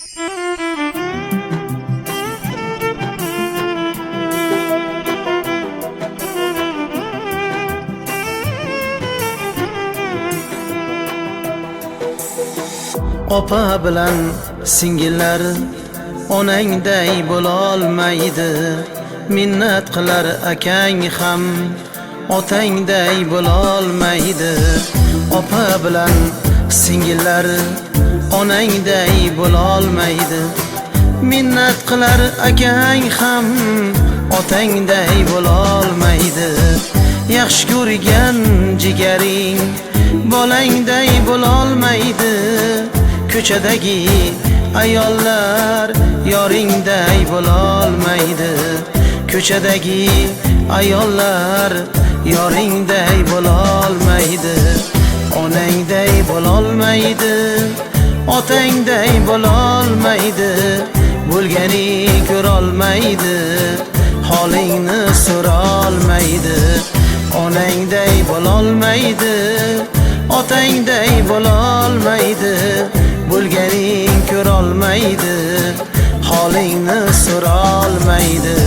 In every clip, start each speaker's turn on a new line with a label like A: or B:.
A: Opa bilan singillar onangday bo'lolmaydi. Minnat qilar akang ham otangday bo'lolmaydi. Opa bilan singillar onangday bo'lolmaydi. Minnat qilar akang ham otangday bo'lolmaydi. Yaxshi ko'rgan jigaring bolangday bo'lolmaydi. Ko'chadagi ayollar yoringday bo'lolmaydi. Ko'chadagi ayollar yoringday bo'lolmaydi. Onangday bo'lolmaydi, otangday bo'lolmaydi. Bo'lgani ko'rolmaydi, holingni so'rolmaydi. Onangday bo'lolmaydi, otangday bo'lolmaydi. Bo'lganing ko'rolmaydi, holingni so'rolmaydi.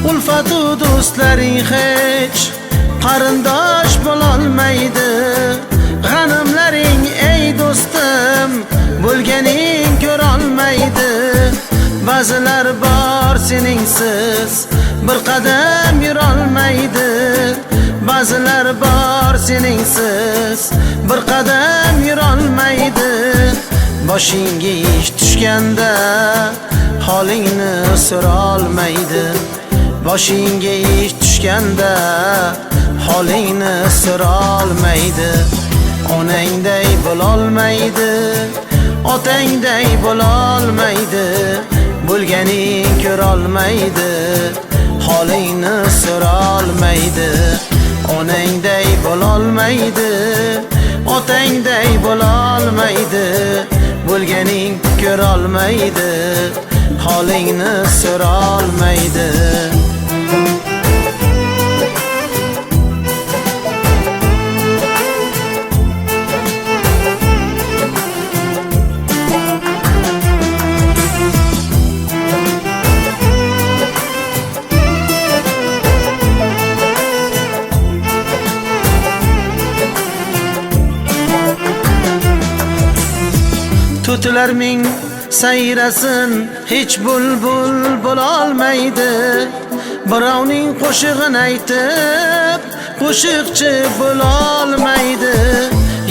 A: Ulfatu do'stlaring hech qarindosh bo'lolmaydi. G'animlaring ey do'stim bo'lganing ko'rolmaydi. Ba'zilar bor seningsiz bir qadam yurolmaydi. Ba'zilar bor seningsiz bir qadam yurolmaydi. Boshingga ish tushganda holingni so'rolmaydi. Boshingga ish tushganda holingni so'rolmaydi. Onangday bo'lolmaydi, otangday bo'lolmaydi. Bo'lganing ko'rolmaydi, holingni so'rolmaydi. Onangday bo'lolmaydi, otangday bo'lolmaydi. Bo'lganing ko'rolmaydi, holingni so'rolmaydi. Tutlar ming sayrasin hech bulbul bo'lolmaydi. Birovning qo'shig'ini aytib qo'shiqchi bo'lolmaydi.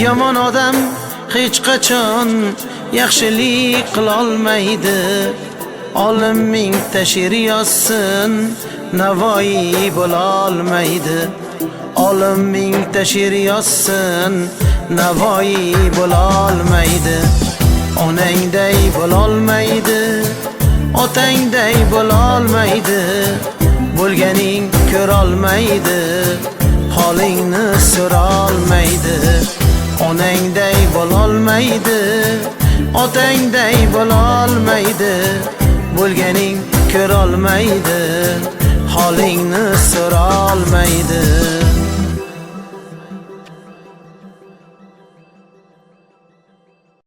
A: Yomon odam hech qachon yaxshilik qilolmaydi. Olim mingta she'r yozsin Navoiy bo'lolmaydi. Olim mingta she'r yozsin Navoiy bo'lolmaydi. Onangday bo'lolmaydi, otangday bo'lolmaydi. Bo'lganing ko'rolmaydi, holingni so'rolmaydi. Onangday bo'lolmaydi, otangday bo'lolmaydi. Bo'lganing ko'rolmaydi, holingni so'rolmaydi.